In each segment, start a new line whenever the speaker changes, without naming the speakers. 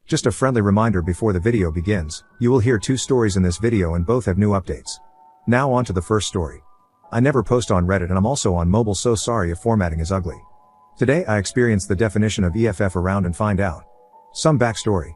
Just a friendly reminder before the video begins, you will hear two stories in this video and both have new updates. Now on to the first story. I never post on Reddit and I'm also on mobile, so sorry if formatting is ugly. Today I experienced the definition of EFF around and find out. Some backstory.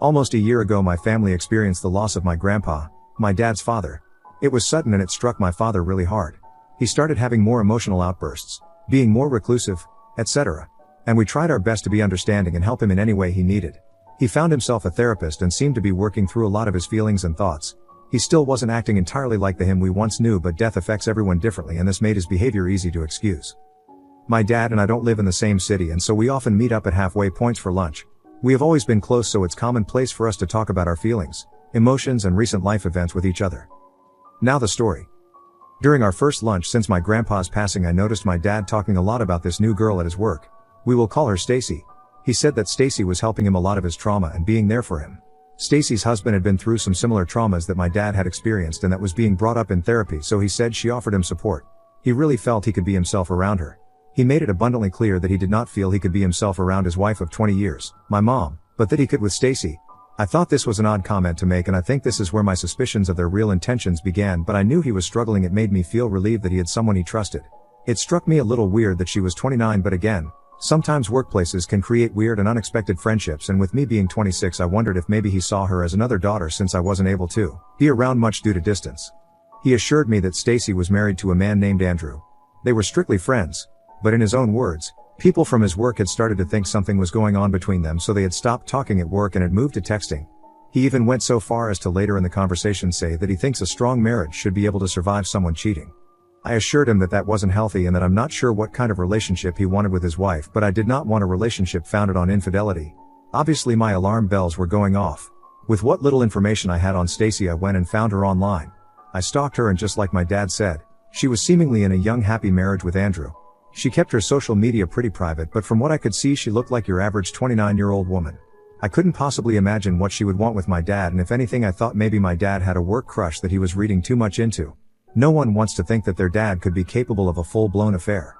Almost a year ago my family experienced the loss of my grandpa, my dad's father. It was sudden and it struck my father really hard. He started having more emotional outbursts, being more reclusive, etc. And we tried our best to be understanding and help him in any way he needed. He found himself a therapist and seemed to be working through a lot of his feelings and thoughts. He still wasn't acting entirely like the him we once knew, but death affects everyone differently and this made his behavior easy to excuse. My dad and I don't live in the same city and so we often meet up at halfway points for lunch. We have always been close, so it's commonplace for us to talk about our feelings, emotions and recent life events with each other. Now the story. During our first lunch since my grandpa's passing I noticed my dad talking a lot about this new girl at his work. We will call her Stacy. He said that Stacy was helping him a lot of his trauma and being there for him. Stacy's husband had been through some similar traumas that my dad had experienced and that was being brought up in therapy, so he said she offered him support. He really felt he could be himself around her. He made it abundantly clear that he did not feel he could be himself around his wife of 20 years, my mom, but that he could with Stacy. I thought this was an odd comment to make and I think this is where my suspicions of their real intentions began, but I knew he was struggling. It made me feel relieved that he had someone he trusted. It struck me a little weird that she was 29, but again, sometimes workplaces can create weird and unexpected friendships, and with me being 26 I wondered if maybe he saw her as another daughter since I wasn't able to be around much due to distance. He assured me that Stacy was married to a man named Andrew. They were strictly friends, but in his own words, people from his work had started to think something was going on between them, so they had stopped talking at work and had moved to texting. He even went so far as to later in the conversation say that he thinks a strong marriage should be able to survive someone cheating. I assured him that that wasn't healthy and that I'm not sure what kind of relationship he wanted with his wife, but I did not want a relationship founded on infidelity. Obviously my alarm bells were going off. With what little information I had on Stacy I went and found her online. I stalked her and just like my dad said, she was seemingly in a young happy marriage with Andrew. She kept her social media pretty private, but from what I could see she looked like your average 29-year-old woman. I couldn't possibly imagine what she would want with my dad, and if anything I thought maybe my dad had a work crush that he was reading too much into. No one wants to think that their dad could be capable of a full-blown affair.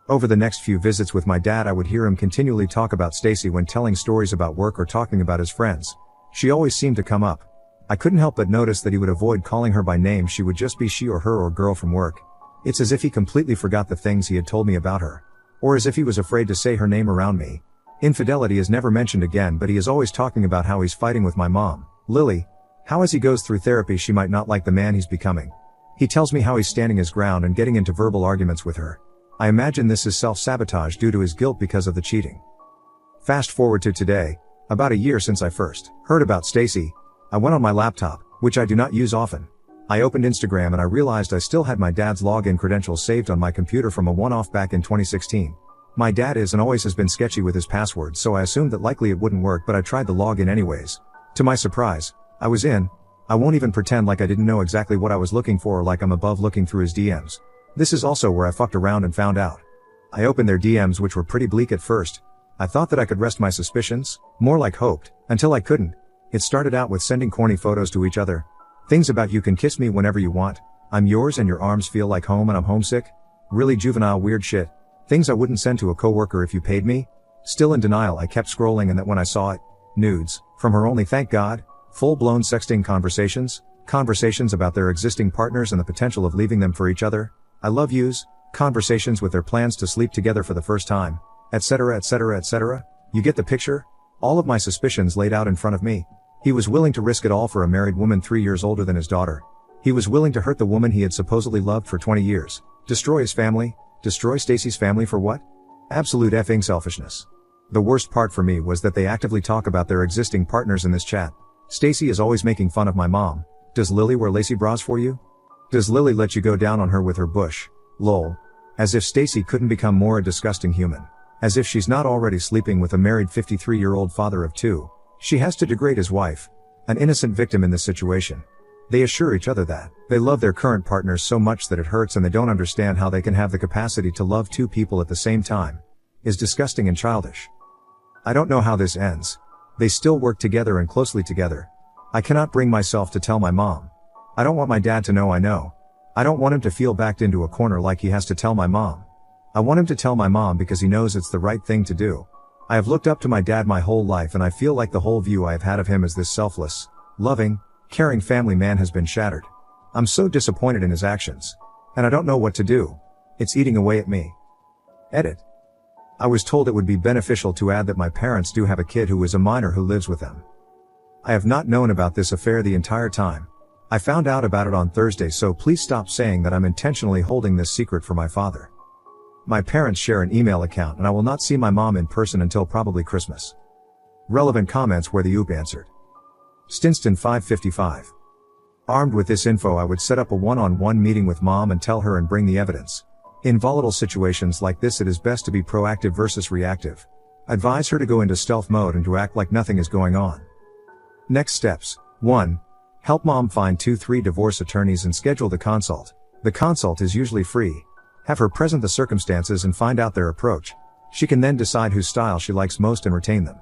Over the next few visits with my dad I would hear him continually talk about Stacy when telling stories about work or talking about his friends. She always seemed to come up. I couldn't help but notice that he would avoid calling her by name. She would just be she or her or girl from work. It's as if he completely forgot the things he had told me about her. Or as if he was afraid to say her name around me. Infidelity is never mentioned again, but he is always talking about how he's fighting with my mom, Lily. How as he goes through therapy she might not like the man he's becoming. He tells me how he's standing his ground and getting into verbal arguments with her. I imagine this is self-sabotage due to his guilt because of the cheating. Fast forward to today, about a year since I first heard about Stacy. I went on my laptop, which I do not use often. I opened Instagram and I realized I still had my dad's login credentials saved on my computer from a one-off back in 2016. My dad is and always has been sketchy with his passwords, so I assumed that likely it wouldn't work, but I tried the login anyways. To my surprise, I was in. I won't even pretend like I didn't know exactly what I was looking for or like I'm above looking through his DMs. This is also where I fucked around and found out. I opened their DMs, which were pretty bleak at first. I thought that I could rest my suspicions, more like hoped, until I couldn't. It started out with sending corny photos to each other. Things about you can kiss me whenever you want, I'm yours and your arms feel like home and I'm homesick. Really juvenile weird shit. Things I wouldn't send to a coworker if you paid me. Still in denial I kept scrolling, and that when I saw it, nudes, from her only, thank God. Full-blown sexting conversations about their existing partners and the potential of leaving them for each other, I love yous, conversations with their plans to sleep together for the first time, etc, etc, etc. You get the picture? All of my suspicions laid out in front of me. He was willing to risk it all for a married woman 3 years older than his daughter. He was willing to hurt the woman he had supposedly loved for 20 years. Destroy his family? Destroy Stacy's family for what? Absolute effing selfishness. The worst part for me was that they actively talk about their existing partners in this chat. Stacy is always making fun of my mom. Does Lily wear lacy bras for you? Does Lily let you go down on her with her bush? Lol. As if Stacy couldn't become more a disgusting human. As if she's not already sleeping with a married 53-year-old father of 2. She has to degrade his wife. An innocent victim in this situation. They assure each other that they love their current partners so much that it hurts, and they don't understand how they can have the capacity to love 2 people at the same time. Is disgusting and childish. I don't know how this ends. They still work together and closely together. I cannot bring myself to tell my mom. I don't want my dad to know I know. I don't want him to feel backed into a corner like he has to tell my mom. I want him to tell my mom because he knows it's the right thing to do. I have looked up to my dad my whole life and I feel like the whole view I have had of him as this selfless, loving, caring family man has been shattered. I'm so disappointed in his actions. And I don't know what to do. It's eating away at me. Edit. I was told it would be beneficial to add that my parents do have a kid who is a minor who lives with them. I have not known about this affair the entire time. I found out about it on Thursday, so please stop saying that I'm intentionally holding this secret from my father. My parents share an email account and I will not see my mom in person until probably Christmas. Relevant comments where the OOP answered. Stinston 555. Armed with this info, I would set up a one-on-one meeting with mom and tell her and bring the evidence. In volatile situations like this, it is best to be proactive versus reactive. Advise her to go into stealth mode and to act like nothing is going on. Next steps. 1. Help mom find 2-3 divorce attorneys and schedule the consult. The consult is usually free. Have her present the circumstances and find out their approach. She can then decide whose style she likes most and retain them.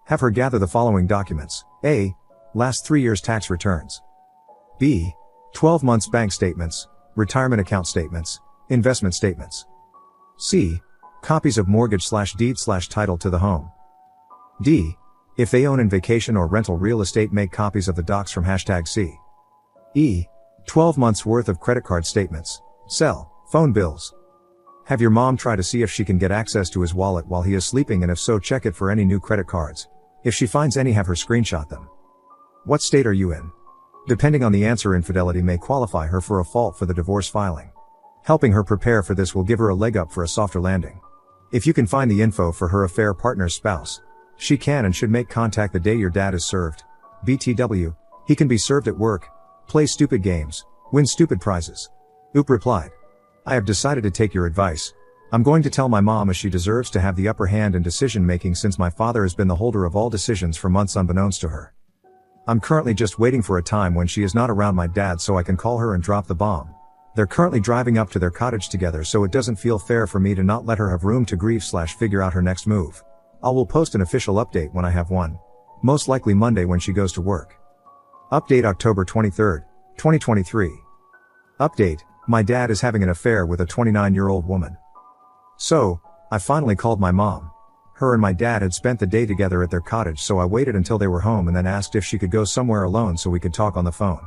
Have her gather the following documents. A. Last 3 years tax returns. B. 12 months bank statements, retirement account statements, investment statements. C. Copies of mortgage/deed/title to the home. D. If they own in vacation or rental real estate, make copies of the docs from #C. E. 12 months worth of credit card statements, cell, phone bills. Have your mom try to see if she can get access to his wallet while he is sleeping, and if so, check it for any new credit cards. If she finds any, have her screenshot them. What state are you in? Depending on the answer, infidelity may qualify her for a fault for the divorce filing. Helping her prepare for this will give her a leg up for a softer landing. If you can find the info for her affair partner's spouse, she can and should make contact the day your dad is served. BTW, he can be served at work, play stupid games, win stupid prizes. OOP replied. I have decided to take your advice. I'm going to tell my mom, as she deserves to have the upper hand in decision making, since my father has been the holder of all decisions for months unbeknownst to her. I'm currently just waiting for a time when she is not around my dad so I can call her and drop the bomb. They're currently driving up to their cottage together, so it doesn't feel fair for me to not let her have room to grieve/figure out her next move. I will post an official update when I have one. Most likely Monday when she goes to work. Update October 23, 2023. Update, my dad is having an affair with a 29-year-old woman. So, I finally called my mom. Her and my dad had spent the day together at their cottage, so I waited until they were home and then asked if she could go somewhere alone so we could talk on the phone.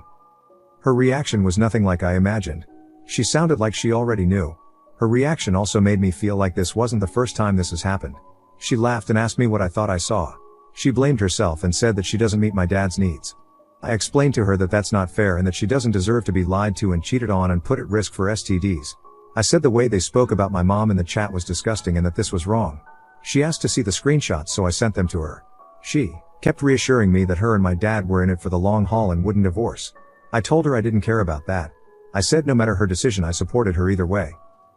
Her reaction was nothing like I imagined. She sounded like she already knew. Her reaction also made me feel like this wasn't the first time this has happened. She laughed and asked me what I thought I saw. She blamed herself and said that she doesn't meet my dad's needs. I explained to her that that's not fair and that she doesn't deserve to be lied to and cheated on and put at risk for STDs. I said the way they spoke about my mom in the chat was disgusting and that this was wrong. She asked to see the screenshots, so I sent them to her. She kept reassuring me that her and my dad were in it for the long haul and wouldn't divorce. I told her I didn't care about that. I said no matter her decision, I supported her either way.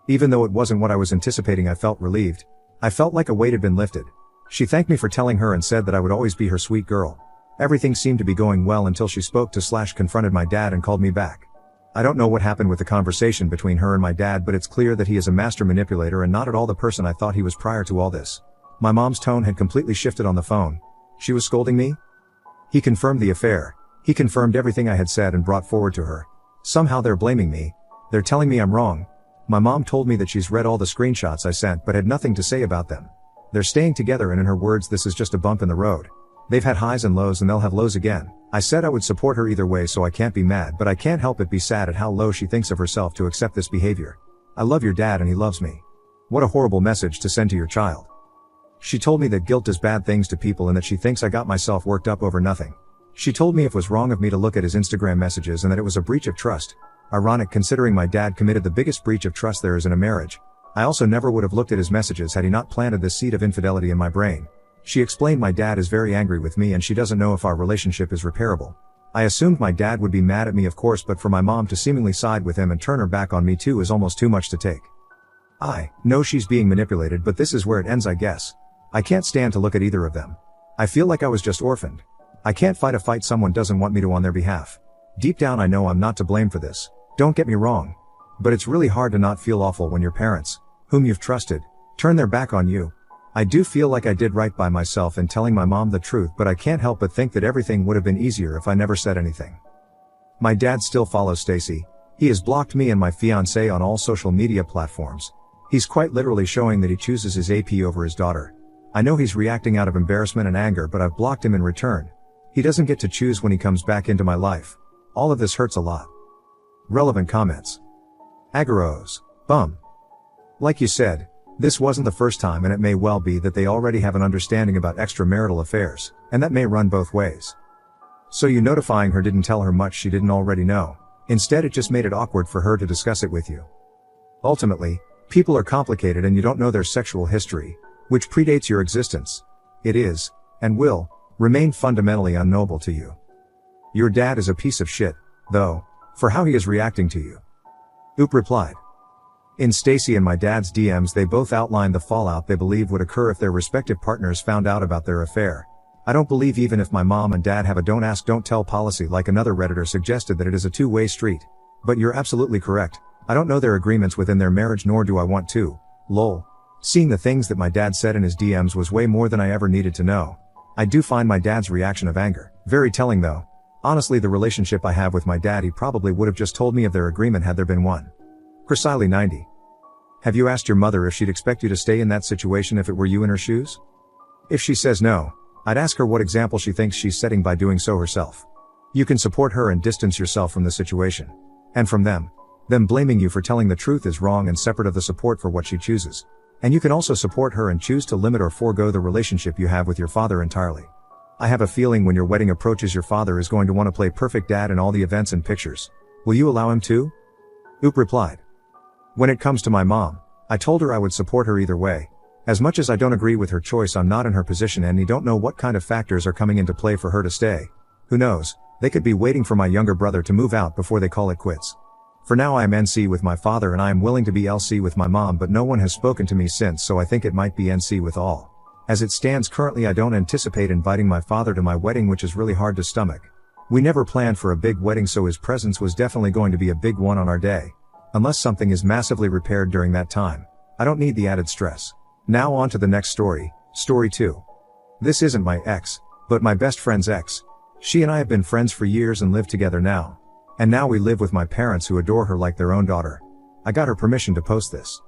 Even though it wasn't what I was anticipating, I felt relieved. I felt like a weight had been lifted. She thanked me for telling her and said that I would always be her sweet girl. Everything seemed to be going well until she spoke to / confronted my dad and called me back. I don't know what happened with the conversation between her and my dad, but it's clear that he is a master manipulator and not at all the person I thought he was prior to all this. My mom's tone had completely shifted on the phone. She was scolding me? He confirmed the affair. He confirmed everything I had said and brought forward to her. Somehow they're blaming me. They're telling me I'm wrong. My mom told me that she's read all the screenshots I sent but had nothing to say about them. They're staying together, and in her words, this is just a bump in the road. They've had highs and lows and they'll have lows again. I said I would support her either way, so I can't be mad, but I can't help but be sad at how low she thinks of herself to accept this behavior. I love your dad and he loves me. What a horrible message to send to your child. She told me that guilt does bad things to people and that she thinks I got myself worked up over nothing. She told me it was wrong of me to look at his Instagram messages and that it was a breach of trust. Ironic, considering my dad committed the biggest breach of trust there is in a marriage. I also never would have looked at his messages had he not planted this seed of infidelity in my brain. She explained my dad is very angry with me and she doesn't know if our relationship is repairable. I assumed my dad would be mad at me, of course, but for my mom to seemingly side with him and turn her back on me too is almost too much to take. I know she's being manipulated, but this is where it ends, I guess. I can't stand to look at either of them. I feel like I was just orphaned. I can't fight a fight someone doesn't want me to on their behalf. Deep down I know I'm not to blame for this. Don't get me wrong. But it's really hard to not feel awful when your parents, whom you've trusted, turn their back on you. I do feel like I did right by myself in telling my mom the truth, but I can't help but think that everything would have been easier if I never said anything. My dad still follows Stacy. He has blocked me and my fiancée on all social media platforms. He's quite literally showing that he chooses his AP over his daughter. I know he's reacting out of embarrassment and anger, but I've blocked him in return. He doesn't get to choose when he comes back into my life. All of this hurts a lot. Relevant comments. Agaros. Bum. Like you said, this wasn't the first time, and it may well be that they already have an understanding about extramarital affairs, and that may run both ways. So you notifying her didn't tell her much she didn't already know. Instead, it just made it awkward for her to discuss it with you. Ultimately, people are complicated and you don't know their sexual history, which predates your existence. It is, and will, remain fundamentally unknowable to you. Your dad is a piece of shit, though, for how he is reacting to you. Oop replied. In Stacy and my dad's DMs, they both outlined the fallout they believe would occur if their respective partners found out about their affair. I don't believe even if my mom and dad have a don't ask don't tell policy like another Redditor suggested that it is a two-way street. But you're absolutely correct. I don't know their agreements within their marriage, nor do I want to. Lol. Seeing the things that my dad said in his DMs was way more than I ever needed to know. I do find my dad's reaction of anger very telling though. Honestly, the relationship I have with my dad, he probably would have just told me of their agreement had there been one. Precisely 90. Have you asked your mother if she'd expect you to stay in that situation if it were you in her shoes? If she says no, I'd ask her what example she thinks she's setting by doing so herself. You can support her and distance yourself from the situation. And from them. Them blaming you for telling the truth is wrong and separate of the support for what she chooses. And you can also support her and choose to limit or forego the relationship you have with your father entirely. I have a feeling when your wedding approaches, your father is going to want to play perfect dad in all the events and pictures. Will you allow him to? Oop replied. When it comes to my mom, I told her I would support her either way. As much as I don't agree with her choice, I'm not in her position and you don't know what kind of factors are coming into play for her to stay. Who knows, they could be waiting for my younger brother to move out before they call it quits. For now I am NC with my father and I am willing to be LC with my mom, but no one has spoken to me since, so I think it might be NC with all. As it stands currently, I don't anticipate inviting my father to my wedding, which is really hard to stomach. We never planned for a big wedding, so his presence was definitely going to be a big one on our day. Unless something is massively repaired during that time. I don't need the added stress. Now on to the next story, story 2. This isn't my ex, but my best friend's ex. She and I have been friends for years and live together now. And now we live with my parents who adore her like their own daughter. I got her permission to post this.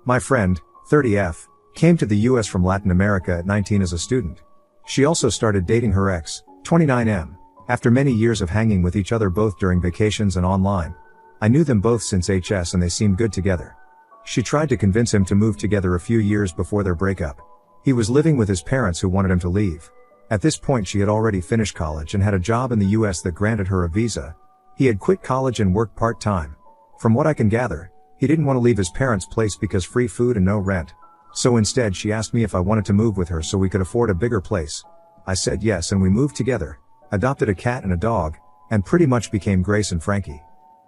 My friend, 30F, came to the US from Latin America at 19 as a student. She also started dating her ex, 29M, after many years of hanging with each other both during vacations and online. I knew them both since HS and they seemed good together. She tried to convince him to move together a few years before their breakup. He was living with his parents who wanted him to leave. At this point she had already finished college and had a job in the US that granted her a visa. He had quit college and worked part-time. From what I can gather, he didn't want to leave his parents' place because free food and no rent. So instead she asked me if I wanted to move with her so we could afford a bigger place. I said yes and we moved together, adopted a cat and a dog, and pretty much became Grace and Frankie.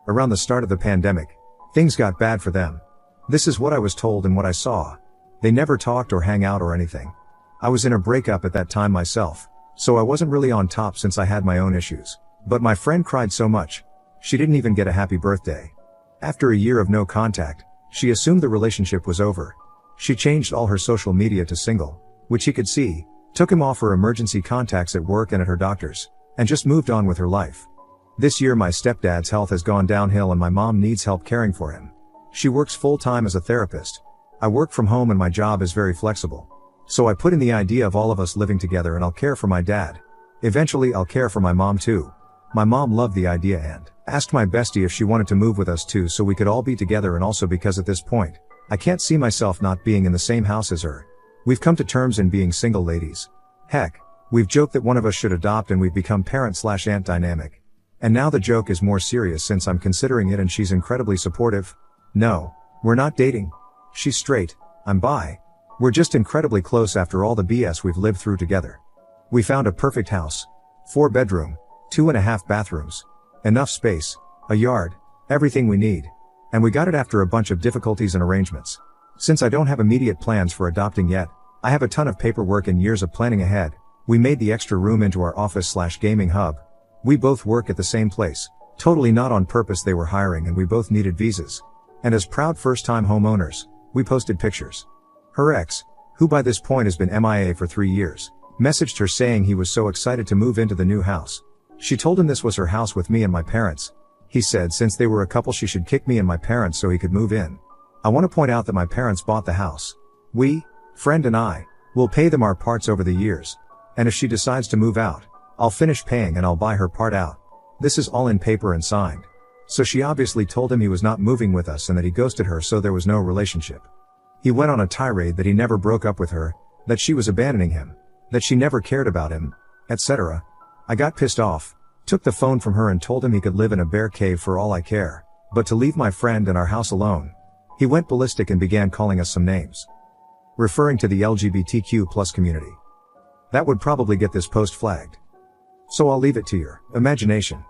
Around the start of the pandemic, things got bad for them. This is what I was told and what I saw. They never talked or hang out or anything. I was in a breakup at that time myself, so I wasn't really on top since I had my own issues. But my friend cried so much. She didn't even get a happy birthday. After a year of no contact, she assumed the relationship was over. She changed all her social media to single, which he could see, took him off her emergency contacts at work and at her doctor's, and just moved on with her life. This year my stepdad's health has gone downhill and my mom needs help caring for him. She works full-time as a therapist. I work from home and my job is very flexible. So I put in the idea of all of us living together and I'll care for my dad. Eventually I'll care for my mom too. My mom loved the idea and asked my bestie if she wanted to move with us too so we could all be together, and also because at this point, I can't see myself not being in the same house as her. We've come to terms in being single ladies. Heck, we've joked that one of us should adopt and we've become parent/aunt dynamic. And now the joke is more serious since I'm considering it and she's incredibly supportive. No, we're not dating. She's straight, I'm bi. We're just incredibly close after all the BS we've lived through together. We found a perfect house. 4-bedroom, 2.5 bathrooms. Enough space, a yard, everything we need. And we got it after a bunch of difficulties and arrangements. Since I don't have immediate plans for adopting yet, I have a ton of paperwork and years of planning ahead. We made the extra room into our office/gaming hub. We both work at the same place. Totally not on purpose, they were hiring and we both needed visas. And as proud first-time homeowners, we posted pictures. Her ex, who by this point has been MIA for 3 years, messaged her saying he was so excited to move into the new house. She told him this was her house with me and my parents. He said since they were a couple she should kick me and my parents so he could move in. I want to point out that my parents bought the house. We, friend and I, We'll pay them our parts over the years. And if she decides to move out, I'll finish paying and I'll buy her part out. This is all in paper and signed. So she obviously told him he was not moving with us and that he ghosted her, so there was no relationship. He went on a tirade that he never broke up with her, that she was abandoning him, that she never cared about him, etc. I got pissed off, took the phone from her and told him he could live in a bear cave for all I care, but to leave my friend and our house alone. He went ballistic and began calling us some names, referring to the LGBTQ+ community. That would probably get this post flagged. So I'll leave it to your imagination.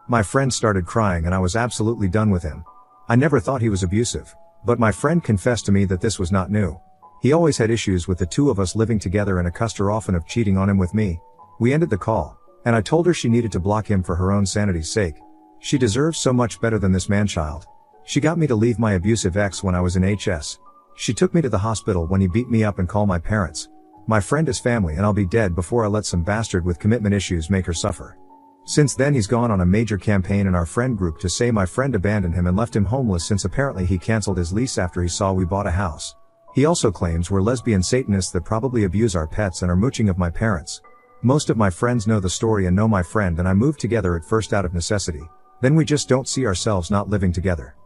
My friend started crying and I was absolutely done with him. I never thought he was abusive, but my friend confessed to me that this was not new. He always had issues with the two of us living together and accused her often of cheating on him with me. We ended the call, and I told her she needed to block him for her own sanity's sake. She deserves so much better than this man-child. She got me to leave my abusive ex when I was in HS. She took me to the hospital when he beat me up and called my parents. My friend is family and I'll be dead before I let some bastard with commitment issues make her suffer. Since then he's gone on a major campaign in our friend group to say my friend abandoned him and left him homeless, since apparently he cancelled his lease after he saw we bought a house. He also claims we're lesbian Satanists that probably abuse our pets and are mooching of my parents. Most of my friends know the story and know my friend and I moved together at first out of necessity. Then we just don't see ourselves not living together.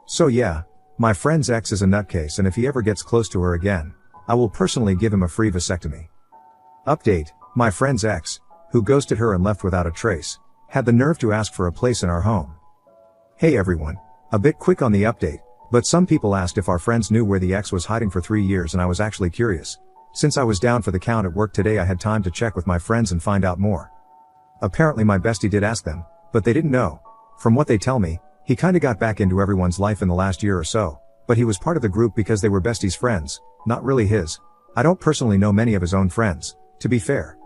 So yeah, my friend's ex is a nutcase, and if he ever gets close to her again, I will personally give him a free vasectomy. Update: my friend's ex, who ghosted her and left without a trace, had the nerve to ask for a place in our home. Hey everyone, a bit quick on the update, but some people asked if our friends knew where the ex was hiding for 3 years, and I was actually curious. Since I was down for the count at work today, I had time to check with my friends and find out more. Apparently my bestie did ask them, but they didn't know. From what they tell me, he kinda got back into everyone's life in the last year or so, but he was part of the group because they were besties' friends, not really his. I don't personally know many of his own friends, to be fair.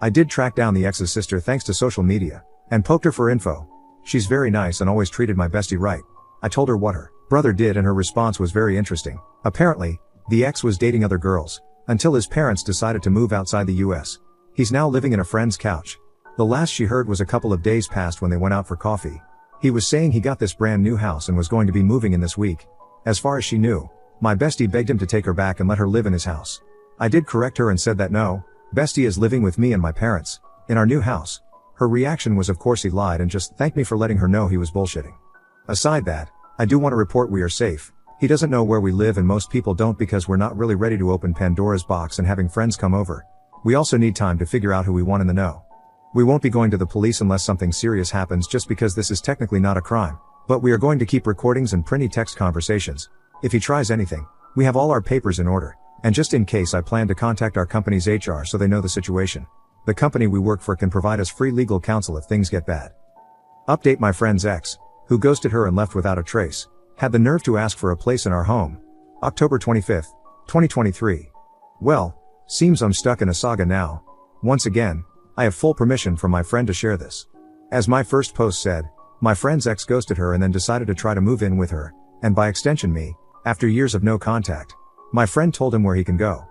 I did track down the ex's sister thanks to social media, and poked her for info. She's very nice and always treated my bestie right. I told her what her brother did and her response was very interesting. Apparently, the ex was dating other girls, until his parents decided to move outside the US. He's now living in a friend's couch. The last she heard was a couple of days past when they went out for coffee. He was saying he got this brand new house and was going to be moving in this week. As far as she knew, my bestie begged him to take her back and let her live in his house. I did correct her and said that no, bestie is living with me and my parents, in our new house. Her reaction was of course he lied and just thanked me for letting her know he was bullshitting. Aside that, I do want to report we are safe. He doesn't know where we live and most people don't because we're not really ready to open Pandora's box and having friends come over. We also need time to figure out who we want in the know. We won't be going to the police unless something serious happens, just because this is technically not a crime. But we are going to keep recordings and printy text conversations. If he tries anything, we have all our papers in order. And just in case, I plan to contact our company's HR so they know the situation. The company we work for can provide us free legal counsel if things get bad. Update: my friend's ex, who ghosted her and left without a trace, had the nerve to ask for a place in our home. October 25th, 2023. Well, seems I'm stuck in a saga now. Once again, I have full permission from my friend to share this. As my first post said, my friend's ex ghosted her and then decided to try to move in with her, and by extension me, after years of no contact. My friend told him where he can go.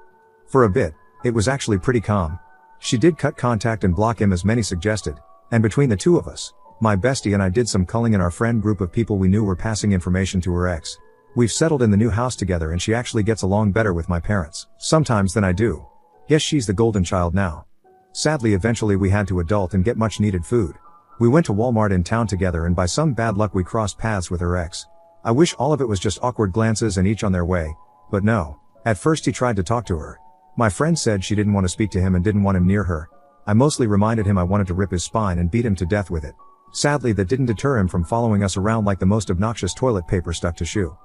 For a bit, it was actually pretty calm. She did cut contact and block him as many suggested, and between the two of us, my bestie and I did some culling in our friend group of people we knew were passing information to her ex. We've settled in the new house together and she actually gets along better with my parents, sometimes, than I do. Yes, she's the golden child now. Sadly, eventually we had to adult and get much needed food. We went to Walmart in town together and by some bad luck we crossed paths with her ex. I wish all of it was just awkward glances and each on their way, but no. At first he tried to talk to her. My friend said she didn't want to speak to him and didn't want him near her. I mostly reminded him I wanted to rip his spine and beat him to death with it. Sadly, that didn't deter him from following us around like the most obnoxious toilet paper stuck to shoe.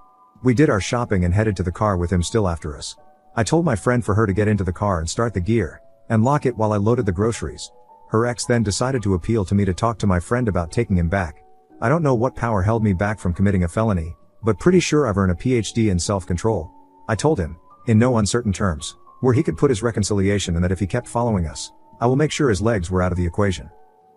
We did our shopping and headed to the car with him still after us. I told my friend for her to get into the car and start the gear, and lock it while I loaded the groceries. Her ex then decided to appeal to me to talk to my friend about taking him back. I don't know what power held me back from committing a felony, but pretty sure I've earned a PhD in self-control. I told him, in no uncertain terms, where he could put his reconciliation and that if he kept following us, I will make sure his legs were out of the equation.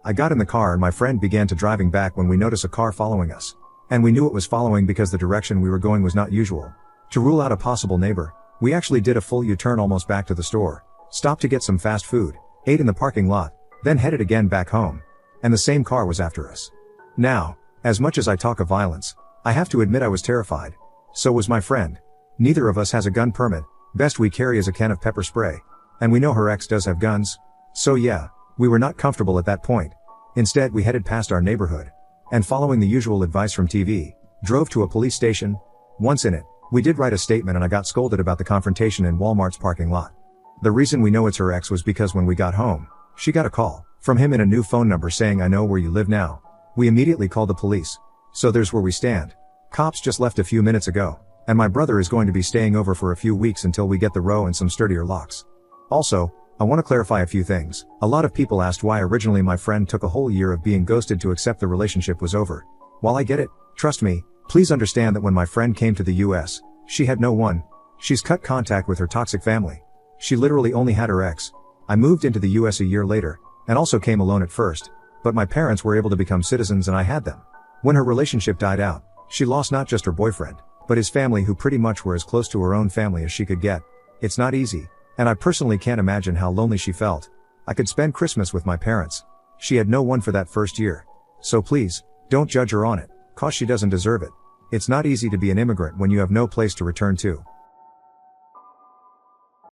I got in the car and my friend began to driving back when we noticed a car following us. And we knew it was following because the direction we were going was not usual. To rule out a possible neighbor, we actually did a full U-turn almost back to the store, stopped to get some fast food, ate in the parking lot, then headed again back home. And the same car was after us. Now, as much as I talk of violence, I have to admit I was terrified. So was my friend. Neither of us has a gun permit, Best we carry is a can of pepper spray. And we know her ex does have guns. So yeah, we were not comfortable at that point. Instead we headed past our neighborhood. And following the usual advice from TV, drove to a police station. Once in it, we did write a statement and I got scolded about the confrontation in Walmart's parking lot. The reason we know it's her ex was because when we got home, she got a call from him in a new phone number saying, "I know where you live now." We immediately called the police. So there's where we stand. Cops just left a few minutes ago, and my brother is going to be staying over for a few weeks until we get the row and some sturdier locks. Also, I want to clarify a few things. A lot of people asked why originally my friend took a whole year of being ghosted to accept the relationship was over. While I get it, trust me, please understand that when my friend came to the US, she had no one. She's cut contact with her toxic family. She literally only had her ex. I moved into the US a year later, and also came alone at first, but my parents were able to become citizens and I had them. When her relationship died out, she lost not just her boyfriend, but his family, who pretty much were as close to her own family as she could get. It's not easy, and I personally can't imagine how lonely she felt. I could spend Christmas with my parents. She had no one for that first year. So please, don't judge her on it, cause she doesn't deserve it. It's not easy to be an immigrant when you have no place to return to.